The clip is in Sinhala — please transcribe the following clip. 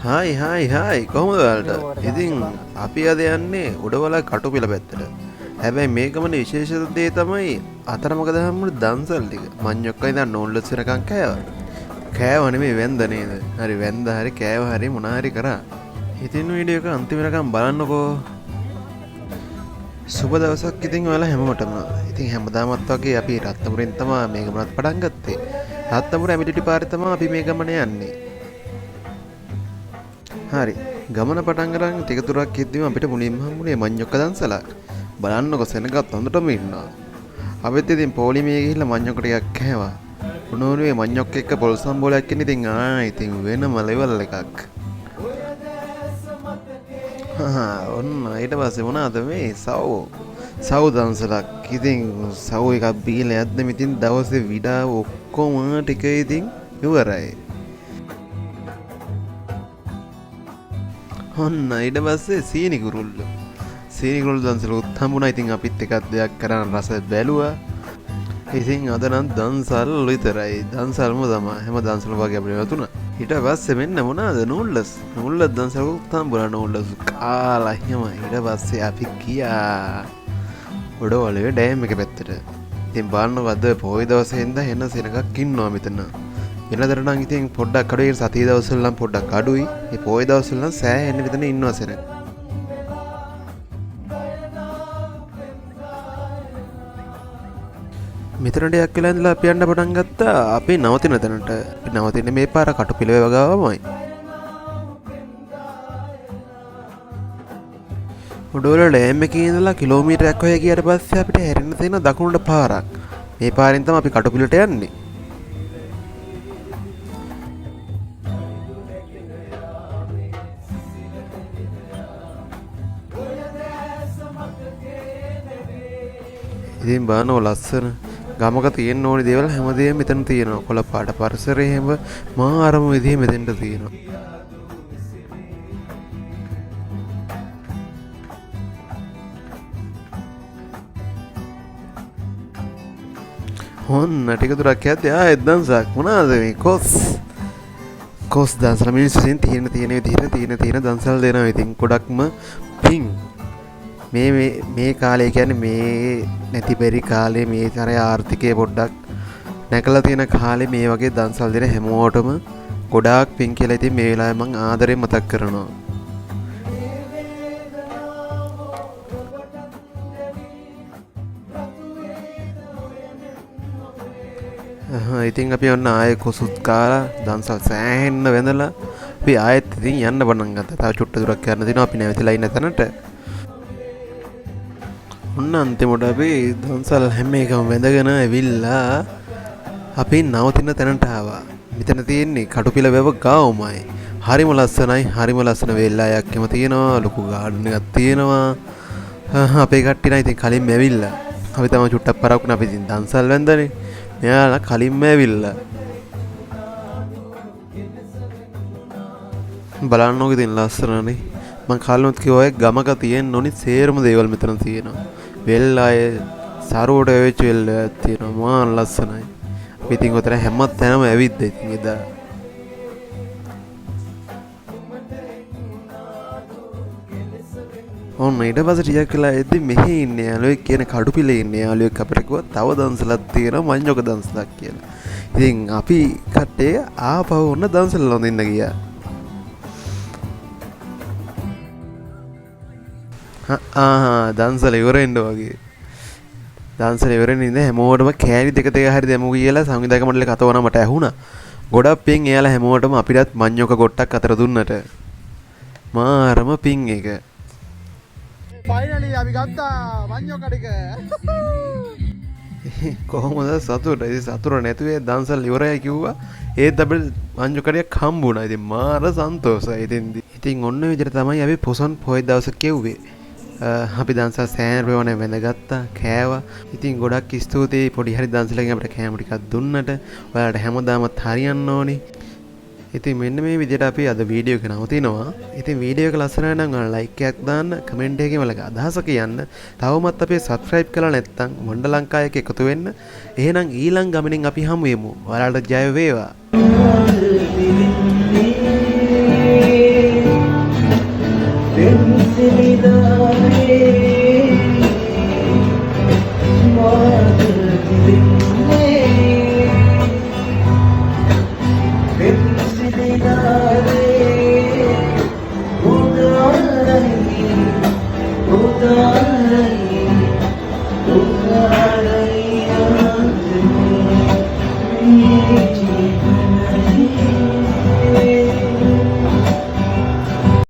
හායි කොහොමද ඔයාලට? ඉතින් අපි අද යන්නේ උඩවල කටුපිල පැත්තට. හැබැයි මේකමනේ විශේෂ දේ තමයි අතරමඟ දැම්මුනේ දන්සල් ටික. මඤ්ඤොක්කා ඉඳන් නෝන්ලස් වෙනකන් කෑවා. කෑව නෙමෙයි වැන්ද නේද? හරි වැන්ද හරි කෑව හරි මොනා හරි කරා. ඉතින් වීඩියෝ එක අන්තිම වෙනකන් බලන්නකෝ. සුබ දවසක් ඉතින් ඔයාලා හැමෝටම. ඉතින් හැමදාමත් වගේ අපි රත්නපුරෙන් තමයි මේ ගමනත් පටන් ගත්තේ. රත්නපුර ඇමිටිටි පාරේ තමයි අපි මේ ගමන යන්නේ. හරි ගමන පටන් ගන්න ටික දුරක් යද්දිම අපිට මුලින්ම හම්බුනේ මඤ්ඤොක්ක දන්සලක්. බලන්නකො සෙනගත් හොඳටම ඉන්නවා. අපිත් ඉතින් පොලිමේ ගිහිල්ලා මඤ්ඤොක්ක ටිකක් කෑවා. උණුනේ මඤ්ඤොක්ක එක්ක පොල් සම්බෝලයක් ඉන්න ඉතින් වෙනම ලෙවල් එකක්. ඔන්න ඊට පස්සේ මොනවාද මේ සව් දන්සලක්. ඉතින් සව් එකක් බීලා යද්දම ඉතින් දවසේ විඩා ඔක්කොම ටික ඉතින් ඉවරයි. ඔන්න ඊට පස්සේ සීනි කුරුල්ල දන්සලුත් හම්බුණා. ඉතින් අපිත් එකක් දෙයක් කරන් රස බැලුවා. ඉතින් අද නම් දන්සල් විතරයි. දන්සල්ම තමයි. හැම දන්සල් වගේ අපිට වැතුණා. ඊට පස්සේ මෙන්න මොනවාද නූල්ලස් දන්සලුත් හම්බුණා. නූල්ලස් කාලා එහෙම. ඊට පස්සේ අපි ගියා උඩවලේ ඩෑම් එක පැත්තට. ඉතින් බලන්නකො අද පොයි දවසේ ඉඳන් එන සෙනගක් ඉන්නවා මෙතන. වෙනදට නම් ඉතින් පොඩ්ඩක් අඩුයි. සතිය දවස්වල නම් පොඩ්ඩක් අඩුයි. මේ පොයි දවස්වල නම් සෑහෙන විතර ඉන්නවා සෙනග. මෙතනට යක් වෙලා ඉඳලා අපි යන්න පටන් ගත්තා. අපි නවතින තැනට. අපි නවතින්නේ මේ පාර කටුපිලේ වගාවමයි. උඩවල ඩෑම් එකේ ඉඳලා කිලෝමීටරයක් වගේ ගියාට පස්සේ අපිට හැරෙන්න තියෙන දකුණට පාරක්. මේ පාරෙන් තමයි අපි කටුපිලට යන්නේ. ඉතින් බලන්නකො ලස්සන ගමක තියෙන්න ඕනි දේවල් හැමදේම මෙතන තියෙනවා. කොළ පාට පරිසරය හැම මාරම විදිහේ මෙතෙන්ට තියෙනවා. ඔන්න ටික දුරක් යද්දී ආයෙත් දන්සක්. මොනවාද මේ කොස් දන්සල මිනිස්සු තියෙන විදිහට තියෙන දන්සල් දෙනවා. ඉතින් ගොඩක්ම පිං මේ කාලේ කියන්නේ මේ නැති බැරි කාලේ මේ තරය ආර්ථිකය පොඩ්ඩක් නැකලා තියෙන කාලේ මේ වගේ දන්සල් දෙන හැමෝටම ගොඩාක් පිං කියලා. ඉතින් මේ වෙලාවේ මම ආදරෙන් මතක් කරනවා. ඉතින් අපි ඔන්න ආයෙ කොසුත් කාලා දන්සල් සෑහෙන්න වැඳලා අපි ආයෙත් ඉතින් යන්න පටන් ගත්තා. තව චුට්ට දුරක් යන්න තියෙනවා අපි නැවතිලා ඉන්න තැනට. ඔන්න අන්තිමට අපි දන්සල් හැම එකම වැඳගෙන ඇවිල්ලා අපි නවතින තැනට ආවා. මෙතන තියෙන්නේ කටුපිල වැව ගාවමයි. හරිම ලස්සනයි. හරිම ලස්සන වෙල්ලායක් එම තියෙනවා. ලොකු ගාඩන් එකක් තියෙනවා. අපේ කට්ටිය නම් ඉතින් කලින්ම ඇවිල්ලා. අපි තමයි චුට්ටක් පරක්ුණා. අපි ඉතින් දන්සල් වැඳනේ. මෙයාලා කලින්ම ඇවිල්ලා. බලන්නකො ඉතින් ලස්සනනේ. මං කලිනුත් කිව්වා ගමක තියෙන්න ඕනි සේරම දේවල් මෙතන තියෙනවා. වෙල්ලාය සරුවට වෙච්ච වෙල්ලාවක් තියෙනවා. මාන ලස්සනයි. අපි ඉතින් උතර හැම තැනම ඇවිද්දා ඉතින් එදා. ඔන්න ඊට පස්සේ ටිකක් වෙලා එද්දි මෙහි ඉන්නේ යාළුවෙක් කියන කඩුපිලේ ඉන්නේ යාළුවෙක් අපිට කිව්වා තව දන්සලක් තියෙනවා මඤ්ඤොක දන්සලක් කියලා. ඉතින් අපි කට්ටිය ආපහු ඔන්න දන්සල ලොඳින්න ගියා. දන්සල ඉවරෙන්න වගේ. දන්සල ඉවරෙන්න ඉඳ හැමෝටම කෑලි දෙක හරි දෙමු කියලා සංවිධායක මණ්ඩලේ කතවන මට ඇහුණා. ගොඩක් පින් එයාලා හැමෝටම අපිටත් මඤ්ඤොක ගොට්ටක් අතර දුන්නට. මාරම පින් එක. ෆයිනලි අපි ගත්තා මඤ්ඤොක ටික. කොහොමද සතුට? ඉතින් සතුට නැතුවේ දන්සල් ඉවරයි කිව්වා. ඒත් අපිට මඤ්ඤොක ටික හම්බුණා. ඉතින් මාර සන්තෝෂයි. ඉතින් ඔන්න විදිහට තමයි අපි පොසොන් පොයි දවස කෙව්වේ. අපි දන්සල් සෑහෙන ප්‍රමාණයක් වැඳගත්තා, කෑවා. ඉතින් ගොඩක් ස්තුතියි පොඩි හරි දන්සලකින් අපිට කෑම ටිකක් දුන්නට. ඔයාලට හැමදාමත් හරියන්න ඕනි. ඉතින් මෙන්න මේ විදිහට අපි අද වීඩියෝ එක නවතිනවා. ඉතින් වීඩියෝ එක ලස්සන නම් ඔයාලා ලයික් එකක් දාන්න, කමෙන්ට් එකකින් ඔයාලගේ අදහස කියන්න. තවමත් අපි සබ්ස්ක්‍රයිබ් කරලා නැත්නම් වණ්ඩ ලංකාවේ එකතු වෙන්න. එහෙනම් ඊළඟ ගමනින් අපි හමු වෙමු. ඔයාලට ජය වේවා.